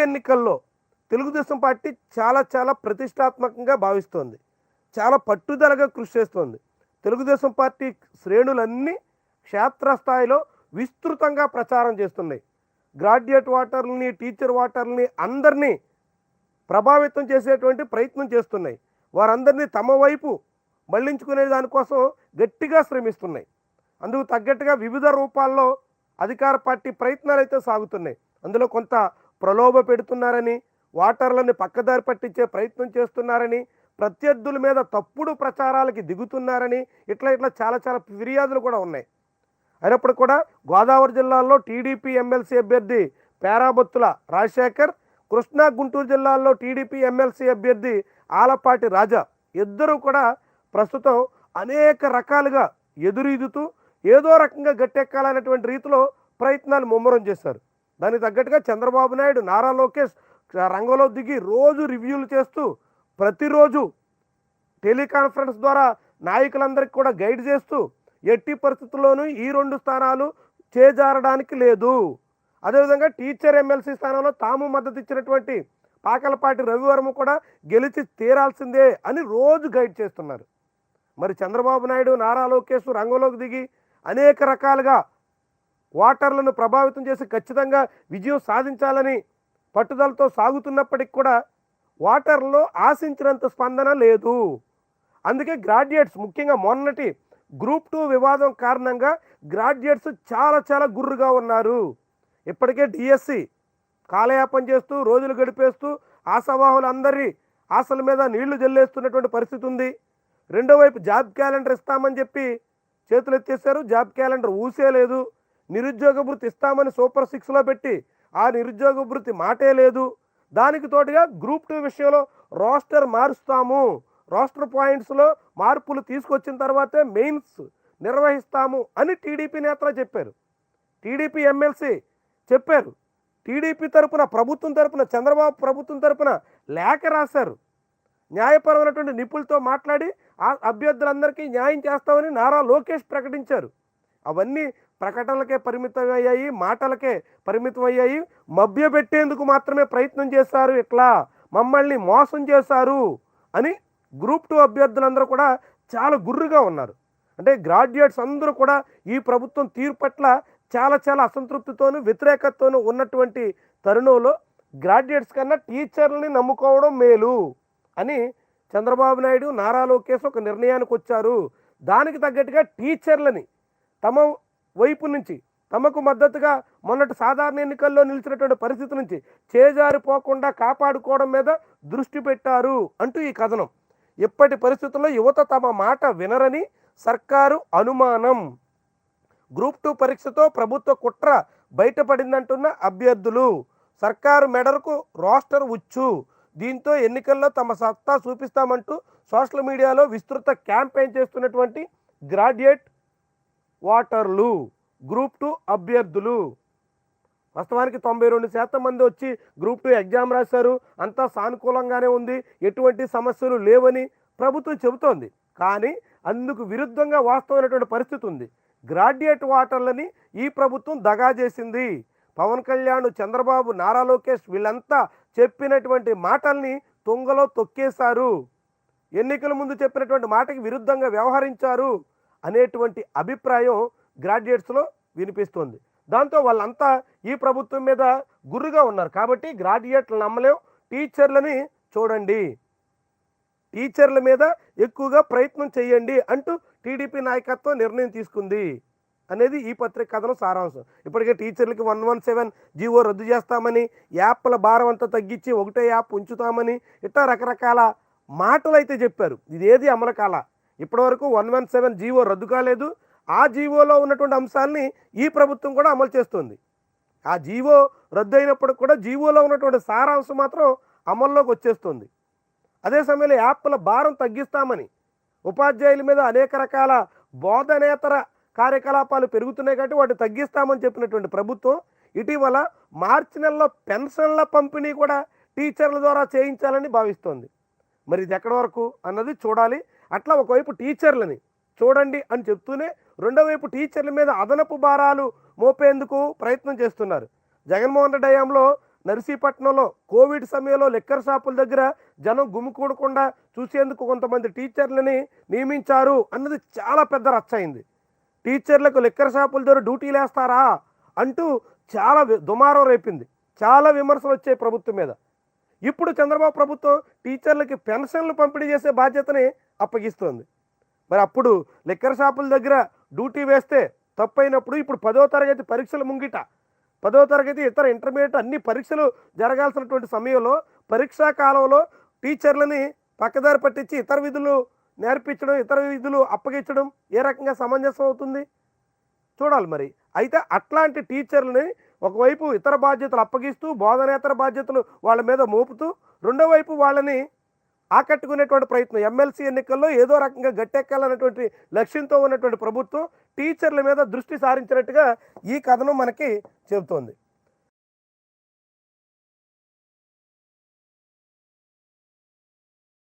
ఎన్నికల్లో తెలుగుదేశం పార్టీ చాలా చాలా ప్రతిష్టాత్మకంగా భావిస్తోంది. చాలా పట్టుదలగా కృషి చేస్తోంది. తెలుగుదేశం పార్టీ శ్రేణులన్నీ క్షేత్రస్థాయిలో విస్తృతంగా ప్రచారం చేస్తున్నాయి. గ్రాడ్యుయేట్ ఓటర్లని, టీచర్ ఓటర్లని అందరినీ ప్రభావితం చేసేటువంటి ప్రయత్నం చేస్తున్నాయి. వారందరినీ తమ వైపు మళ్లించుకునే దానికోసం గట్టిగా శ్రమిస్తున్నాయి. అందుకు తగ్గట్టుగా వివిధ రూపాల్లో అధికార పార్టీ ప్రయత్నాలు అయితే సాగుతున్నాయి. అందులో కొంత ప్రలోభ పెడుతున్నారని, ఓటర్లను పక్కదారి పట్టించే ప్రయత్నం చేస్తున్నారని, ప్రత్యర్థుల మీద తప్పుడు ప్రచారాలకి దిగుతున్నారని ఇట్లా చాలా చాలా ఫిర్యాదులు కూడా ఉన్నాయి. అయినప్పుడు కూడా గోదావరి జిల్లాలో టీడీపీ ఎమ్మెల్సీ అభ్యర్థి పేరాబత్తుల రాజశేఖర్, కృష్ణా గుంటూరు జిల్లాల్లో టీడీపీ ఎమ్మెల్సీ అభ్యర్థి ఆలపాటి రాజా ఇద్దరూ కూడా ప్రస్తుతం అనేక రకాలుగా ఎదురీదుతూ ఏదో రకంగా గట్టెక్కాలనేటువంటి రీతిలో ప్రయత్నాలు ముమ్మరం చేశారు. దానికి తగ్గట్టుగా చంద్రబాబు నాయుడు, నారా లోకేష్ రంగంలో దిగి రోజు రివ్యూలు చేస్తూ ప్రతిరోజు టెలికాన్ఫరెన్స్ ద్వారా నాయకులందరికీ కూడా గైడ్ చేస్తూ ఎట్టి పరిస్థితుల్లోనూ ఈ 2 స్థానాలు చేజారడానికి లేదు. అదేవిధంగా టీచర్ ఎమ్మెల్సీ స్థానంలో తాము మద్దతు ఇచ్చినటువంటి పాకలపాటి రవివర్మ కూడా గెలిచి తీరాల్సిందే అని రోజు గైడ్ చేస్తున్నారు. మరి చంద్రబాబు నాయుడు, నారా లోకేష్ రంగంలోకి దిగి అనేక రకాలుగా ఓటర్లను ప్రభావితం చేసి ఖచ్చితంగా విజయం సాధించాలని పట్టుదలతో సాగుతున్నప్పటికి కూడా ఓటర్లలో ఆశించినంత స్పందన లేదు. అందుకే గ్రాడ్యుయేట్స్, ముఖ్యంగా మొన్నటి గ్రూప్ 2 వివాదం కారణంగా గ్రాడ్యుయేట్స్ చాలా చాలా గుర్రుగా ఉన్నారు. ఇప్పటికే డిఎస్సి కాలయాపన చేస్తూ రోజులు గడిపేస్తూ ఆశావాహులందరి ఆశల మీద నీళ్లు జల్లేస్తున్నటువంటి పరిస్థితి ఉంది. రెండో వైపు జాబ్ క్యాలెండర్ ఇస్తామని చెప్పి చేతులు ఎత్తేసారు. జాబ్ క్యాలెండర్ ఊసే లేదు. నిరుద్యోగ భృతి ఇస్తామని సూపర్ 6లో పెట్టి ఆ నిరుద్యోగ భృతి మాటే లేదు. దానికి తోడుగా గ్రూప్ 2 విషయంలో రోస్టర్ మారుస్తాము, రోస్టర్ పాయింట్స్లో మార్పులు తీసుకొచ్చిన తర్వాతే మెయిన్స్ నిర్వహిస్తాము అని టీడీపీ నేతలు చెప్పారు. టీడీపీ ఎమ్మెల్సీ చెప్పారు. టీడీపీ తరపున, ప్రభుత్వం తరపున, చంద్రబాబు ప్రభుత్వం తరపున లేఖ రాశారు. న్యాయపరమైనటువంటి నిపుణులతో మాట్లాడి ఆ అభ్యర్థులందరికీ న్యాయం చేస్తామని నారా లోకేష్ ప్రకటించారు. అవన్నీ ప్రకటనలకే పరిమితమయ్యాయి, మాటలకే పరిమితమయ్యాయి. మభ్యపెట్టేందుకు మాత్రమే ప్రయత్నం చేశారు, ఇట్లా మమ్మల్ని మోసం చేశారు అని గ్రూప్ 2 అభ్యర్థులందరూ కూడా చాలా గుర్రుగా ఉన్నారు. అంటే గ్రాడ్యుయేట్స్ అందరూ కూడా ఈ ప్రభుత్వం తీరు పట్ల చాలా చాలా అసంతృప్తితోనూ వ్యతిరేకతతోనూ ఉన్నటువంటి తరుణంలో గ్రాడ్యుయేట్స్ కన్నా టీచర్లని నమ్ముకోవడం మేలు అని చంద్రబాబు నాయుడు, నారా లోకేష్ ఒక నిర్ణయానికి వచ్చారు. దానికి తగ్గట్టుగా టీచర్లని తమ వైపు నుంచి తమకు మద్దతుగా మొన్నటి సాధారణ ఎన్నికల్లో నిలిచినటువంటి పరిస్థితి నుంచి చేజారిపోకుండా కాపాడుకోవడం మీద దృష్టి పెట్టారు అంటూ ఈ కథనం. ఇప్పటి పరిస్థితుల్లో యువత తమ మాట వినరని సర్కారు అనుమానం. గ్రూప్ 2 పరీక్షతో ప్రభుత్వ కుట్ర బయటపడిందంటున్న అభ్యర్థులు. సర్కారు మెడలకు రోస్టర్ ఉచ్చు. దీంతో ఎన్నికల్లో తమ సత్తా చూపిస్తామంటూ సోషల్ మీడియాలో విస్తృత క్యాంపెయిన్ చేస్తున్నటువంటి గ్రాడ్యుయేట్ ఓటర్లు, గ్రూప్ 2 అభ్యర్థులు. వాస్తవానికి 92% మంది వచ్చి గ్రూప్ 2 ఎగ్జామ్ రాశారు. అంతా సానుకూలంగానే ఉంది, ఎటువంటి సమస్యలు లేవని ప్రభుత్వం చెబుతోంది. కానీ అందుకు విరుద్ధంగా వాస్తవమైనటువంటి పరిస్థితి ఉంది. గ్రాడ్యుయేట్ ఓటర్లని ఈ ప్రభుత్వం దగా చేసింది. పవన్ కళ్యాణ్, చంద్రబాబు, నారా లోకేష్ వీళ్ళంతా చెప్పినటువంటి మాటల్ని తుంగలో తొక్కేశారు. ఎన్నికల ముందు చెప్పినటువంటి మాటకి విరుద్ధంగా వ్యవహరించారు అనేటువంటి అభిప్రాయం గ్రాడ్యుయేట్స్లో వినిపిస్తోంది. దాంతో వాళ్ళంతా ఈ ప్రభుత్వం మీద గుర్రుగా ఉన్నారు. కాబట్టి గ్రాడ్యుయేట్లు నమ్మలేం, టీచర్లని చూడండి, టీచర్ల మీద ఎక్కువగా ప్రయత్నం చేయండి అంటూ టీడీపీ నాయకత్వం నిర్ణయం తీసుకుంది అనేది ఈ పత్రిక కథనం సారాంశం. ఇప్పటికే టీచర్లకి 117 జీవో రద్దు చేస్తామని, యాప్ల భారం అంతా తగ్గించి ఒకటే యాప్ ఉంచుతామని ఇట్లా రకరకాల మాటలు అయితే చెప్పారు. ఇదేది అమలు కాల. ఇప్పటివరకు 117 జీవో రద్దు కాలేదు. ఆ జీవోలో ఉన్నటువంటి అంశాలని ఈ ప్రభుత్వం కూడా అమలు చేస్తుంది. ఆ జీవో రద్దు అయినప్పుడు కూడా జీవోలో ఉన్నటువంటి సారాంశం మాత్రం అమల్లోకి వచ్చేస్తుంది. అదే సమయంలో యాప్ల భారం తగ్గిస్తామని, ఉపాధ్యాయుల మీద అనేక రకాల బోధనేతర కార్యకలాపాలు పెరుగుతున్నాయి కాబట్టి వాటిని తగ్గిస్తామని చెప్పినటువంటి ప్రభుత్వం ఇటీవల మార్చి నెలలో పెన్షన్ల పంపిణీ కూడా టీచర్ల ద్వారా చేయించాలని భావిస్తోంది. మరి ఇది ఎక్కడి వరకు అన్నది చూడాలి. అట్లా ఒకవైపు టీచర్లని చూడండి అని చెప్తూనే రెండో వైపు టీచర్ల మీద అదనపు భారాలు మోపేందుకు ప్రయత్నం చేస్తున్నారు. జగన్మోహన్ రెడ్డి హయాంలో నర్సీపట్నంలో కోవిడ్ సమయంలో లిక్కర్ షాపుల దగ్గర జనం గుమికూడకుండా చూసేందుకు కొంతమంది టీచర్లని నియమించారు అన్నది చాలా పెద్ద రచ్చ అయింది. టీచర్లకు లిక్కర్ షాపుల దగ్గర డ్యూటీలు వేస్తారా అంటూ చాలా దుమారం రేపింది. చాలా విమర్శలు వచ్చాయి ప్రభుత్వం మీద. ఇప్పుడు చంద్రబాబు ప్రభుత్వం టీచర్లకి పెన్షన్లు పంపిణీ చేసే బాధ్యతని అప్పగిస్తోంది. మరి అప్పుడు లిక్కర్ షాపుల దగ్గర డ్యూటీ వేస్తే తప్పైనప్పుడు ఇప్పుడు 10వ తరగతి పరీక్షల ముంగిట 10వ తరగతి ఇతర ఇంటర్మీడియట్ అన్ని పరీక్షలు జరగాల్సినటువంటి సమయంలో పరీక్షా కాలంలో టీచర్లని పక్కదారి పట్టించి ఇతర విధులు నేర్పించడం, ఇతర విధులు అప్పగించడం ఏ రకంగా సమంజసం అవుతుంది చూడాలి మరి. అయితే అట్లాంటి టీచర్లని ఒకవైపు ఇతర బాధ్యతలు అప్పగిస్తూ బోధనేతర బాధ్యతలు వాళ్ళ మీద మోపుతూ రెండో వైపు వాళ్ళని ఆకట్టుకునేటువంటి ప్రయత్నం, ఎమ్మెల్సీ ఎన్నికల్లో ఏదో రకంగా గట్టెక్కాలన్నటువంటి లక్ష్యంతో ఉన్నటువంటి ప్రభుత్వం టీచర్ల మీద దృష్టి సారించినట్టుగా ఈ కథనం మనకి చెబుతోంది.